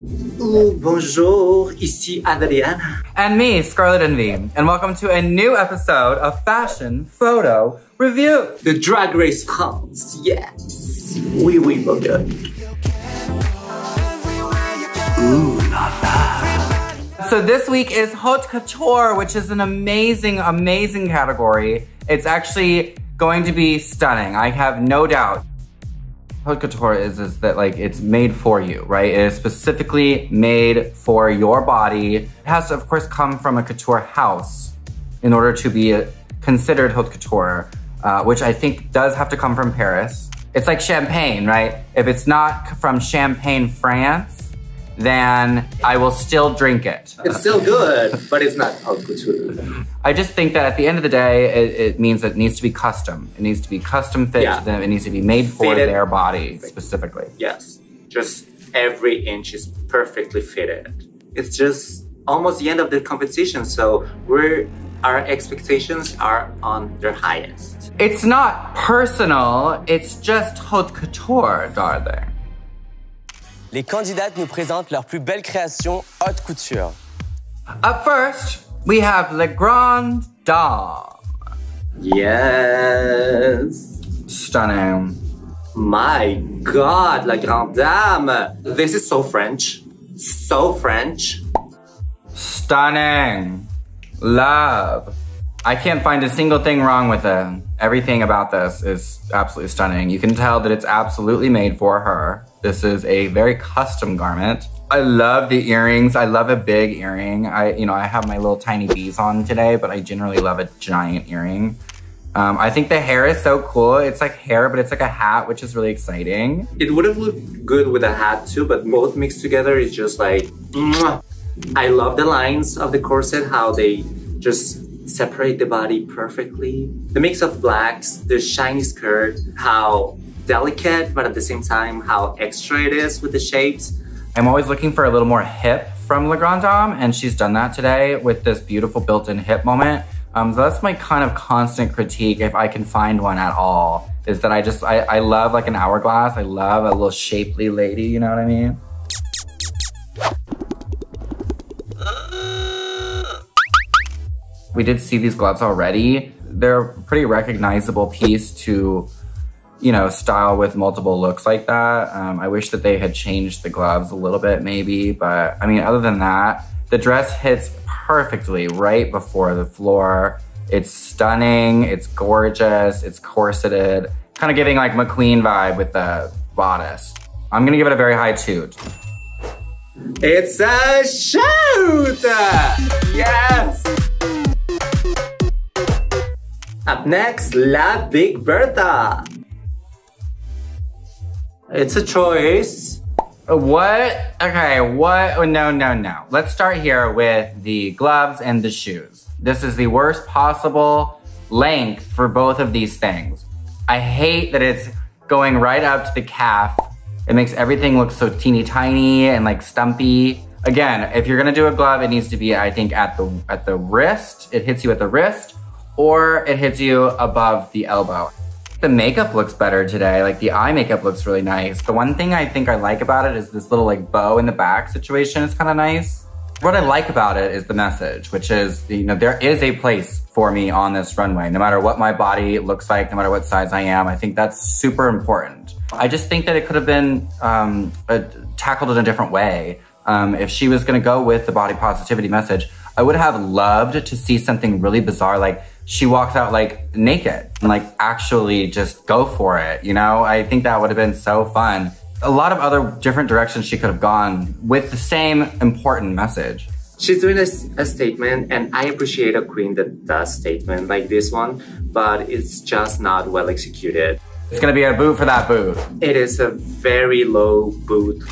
Bonjour, ici Adriana. And me, Scarlet Envy. And welcome to a new episode of Fashion Photo Review. The Drag Race comes, yes. We will good. Ooh la la. So this week is Haute Couture, which is an amazing, amazing category. It's actually going to be stunning, I have no doubt. Haute Couture is that like it's made for you, right? It is specifically made for your body. It has to, of course, come from a couture house in order to be considered Haute Couture, which I think does have to come from Paris. It's like champagne, right? If it's not from Champagne, France, then I will still drink it. It's still good, but it's not Haute Couture. I just think that at the end of the day, it means that it needs to be custom. It needs to be custom fit to them. It needs to be made for their body specifically. Yes, just every inch is perfectly fitted. It's just almost the end of the competition, so our expectations are on their highest. It's not personal, it's just Haute Couture, darling. Les candidates nous présentent leur plus belle création haute couture. Up first, we have Lagrandom. Yes. Stunning. My God, Lagrandom. This is so French. So French. Stunning. Love. I can't find a single thing wrong with it. Everything about this is absolutely stunning. You can tell that it's absolutely made for her. This is a very custom garment. I love the earrings. I love a big earring. I have my little tiny bees on today, but I generally love a giant earring. I think the hair is so cool. It's like hair, but it's like a hat, which is really exciting. It would have looked good with a hat too, but both mixed together is just like, mwah. I love the lines of the corset, how they just separate the body perfectly. The mix of blacks, the shiny skirt, how delicate, but at the same time, how extra it is with the shapes. I'm always looking for a little more hip from Lagrandom, and she's done that today with this beautiful built-in hip moment. So that's my kind of constant critique, if I can find one at all, is that I love like an hourglass. I love a little shapely lady, you know what I mean? We did see these gloves already. They're a pretty recognizable piece to, style with multiple looks like that. I wish that they had changed the gloves a little bit maybe, but I mean, other than that, the dress hits perfectly right before the floor. It's stunning, it's gorgeous, it's corseted, kind of giving like McQueen vibe with the bodice. I'm gonna give it a very high toot. It's a shoot! Yes! Up next, La Big Bertha. It's a choice. What? Okay, what? No. Let's start here with the gloves and the shoes. This is the worst possible length for both of these things. I hate that it's going right up to the calf. It makes everything look so teeny tiny and like stumpy. Again, if you're gonna do a glove, it needs to be, I think, at the wrist. It hits you at the wrist, or it hits you above the elbow. The makeup looks better today. Like the eye makeup looks really nice. The one thing I think I like about it is this little like bow in the back situation is kind of nice. What I like about it is the message, which is, there is a place for me on this runway, no matter what my body looks like, no matter what size I am. I think that's super important. I just think that it could have been tackled in a different way. If she was gonna go with the body positivity message, I would have loved to see something really bizarre, like she walks out like naked and like actually just go for it, I think that would have been so fun. A lot of other different directions she could have gone with the same important message. She's doing a statement, and I appreciate a queen that does statement like this one, but it's just not well executed. It's gonna be a boot for that boot. It is a very low boot.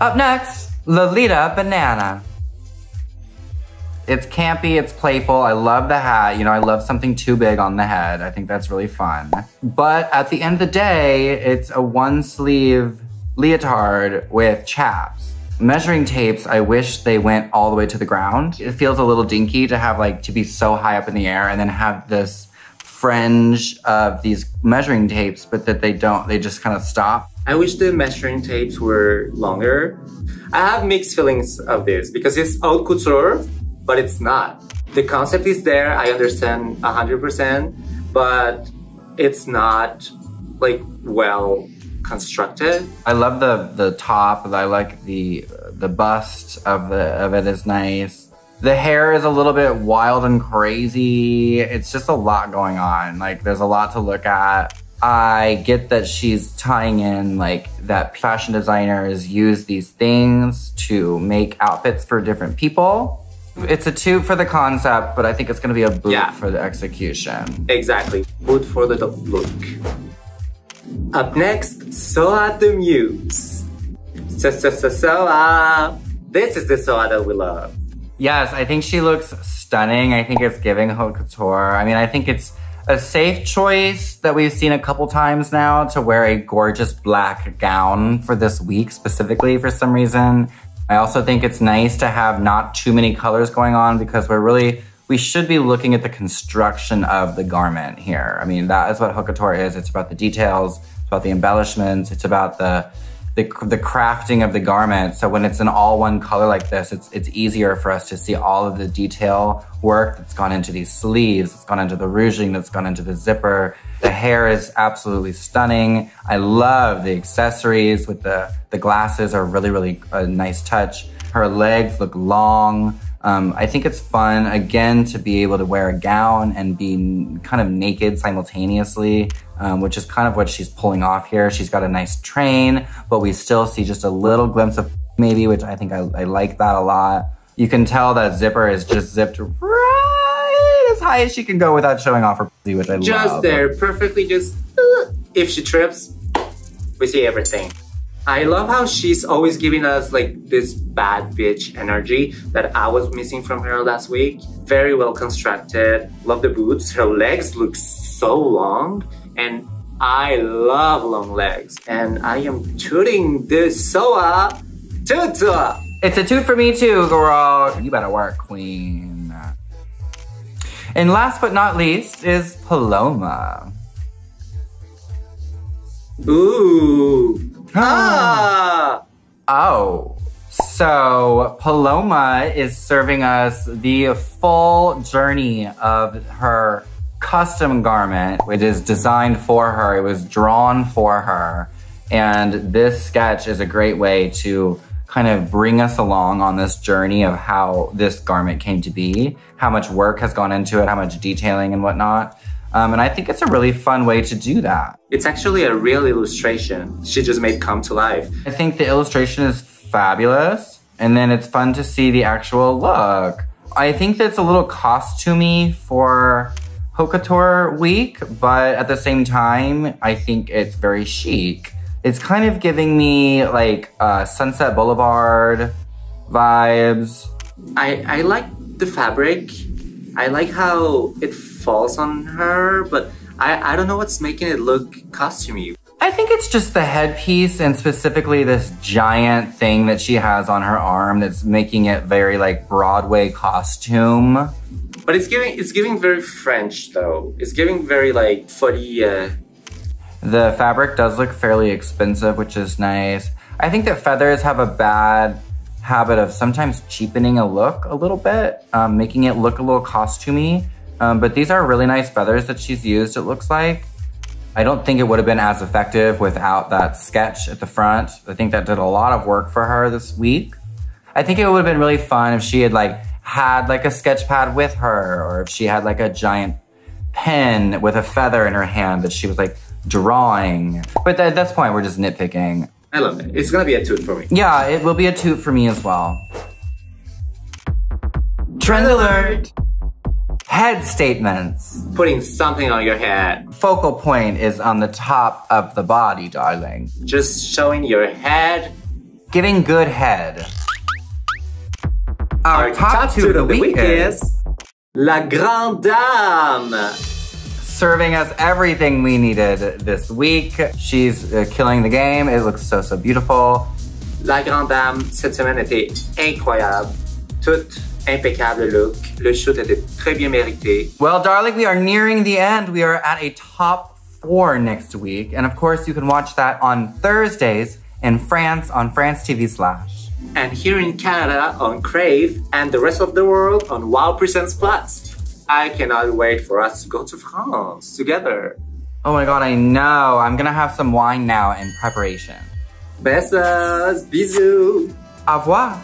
Up next, Lolita Banana. It's campy, it's playful. I love the hat. I love something too big on the head. I think that's really fun. But at the end of the day, it's a one sleeve leotard with chaps. Measuring tapes, I wish they went all the way to the ground. It feels a little dinky to have to be so high up in the air and then have this fringe of these measuring tapes, but that they just kind of stop. I wish the measuring tapes were longer. I have mixed feelings of this because it's haute couture, but it's not. The concept is there, I understand 100%, but it's not like well constructed. I love the top. I like the bust of it is nice. The hair is a little bit wild and crazy. It's just a lot going on. Like there's a lot to look at. I get that she's tying in like that fashion designers use these things to make outfits for different people. It's a toot for the concept, but I think it's gonna be a boot for the execution. Exactly, boot for the look. Up next, Soa the Muse. Soa. This is the Soa that we love. Yes, I think she looks stunning. I think it's giving haute couture. I mean, I think it's a safe choice that we've seen a couple times now to wear a gorgeous black gown for this week specifically for some reason. I also think it's nice to have not too many colors going on because we should be looking at the construction of the garment here. I mean, that is what haute couture is. It's about the details, it's about the embellishments, it's about the crafting of the garment. So when it's an all one color like this, it's easier for us to see all of the detail work that's gone into these sleeves, that's gone into the ruching, that's gone into the zipper. The hair is absolutely stunning. I love the accessories with the glasses are really, really a nice touch. Her legs look long. I think it's fun, again, to be able to wear a gown and be kind of naked simultaneously, which is kind of what she's pulling off here. She's got a nice train, but we still see just a little glimpse of maybe, which I think I like that a lot. You can tell that zipper is just zipped right as high as she can go without showing off her pussy, which I love. Just there, perfectly just, if she trips, we see everything. I love how she's always giving us like this bad bitch energy that I was missing from her last week. Very well constructed. Love the boots. Her legs look so long and I love long legs. And I am tooting this Soa toot. It's a toot for me too, girl. You better work, queen. And last but not least is Paloma. Ooh. Oh, so Paloma is serving us the full journey of her custom garment. It is designed for her. It was drawn for her. And this sketch is a great way to kind of bring us along on this journey of how this garment came to be, how much work has gone into it, how much detailing and whatnot. And I think it's a really fun way to do that. It's actually a real illustration she just made come to life. I think the illustration is fabulous, and then it's fun to see the actual look. I think that's a little costumey for haute couture week, but at the same time, I think it's very chic. It's kind of giving me like Sunset Boulevard vibes. I like the fabric. I like how it falls on her, but I don't know what's making it look costumey. I think it's just the headpiece and specifically this giant thing that she has on her arm that's making it very like Broadway costume. But it's giving very French though. It's giving very like footy. The fabric does look fairly expensive, which is nice. I think that feathers have a bad habit of sometimes cheapening a look a little bit, making it look a little costumey. But these are really nice feathers that she's used, it looks like. I don't think it would have been as effective without that sketch at the front. I think that did a lot of work for her this week. I think it would have been really fun if she had had a sketch pad with her, or if she had like a giant pen with a feather in her hand that she was like drawing. But at this point, we're just nitpicking. I love it. It's gonna be a toot for me. Yeah, it will be a toot for me as well. Trend alert! Head statements. Putting something on your head. Focal point is on the top of the body, darling. Just showing your head. Giving good head. Our top toot of the week is Lagrandom. Serving us everything we needed this week. She's killing the game. It looks so beautiful. Lagrandom, cette semaine était incroyable. Toute Impeccable look. Le shoot était très bien mérité. Well, darling, we are nearing the end. We are at a top 4 next week. And of course, you can watch that on Thursdays in France on France TV Slash. And here in Canada on Crave and the rest of the world on Wow Presents Plus. I cannot wait for us to go to France together. Oh my god, I know. I'm gonna have some wine now in preparation. Besos, bisous. Au revoir.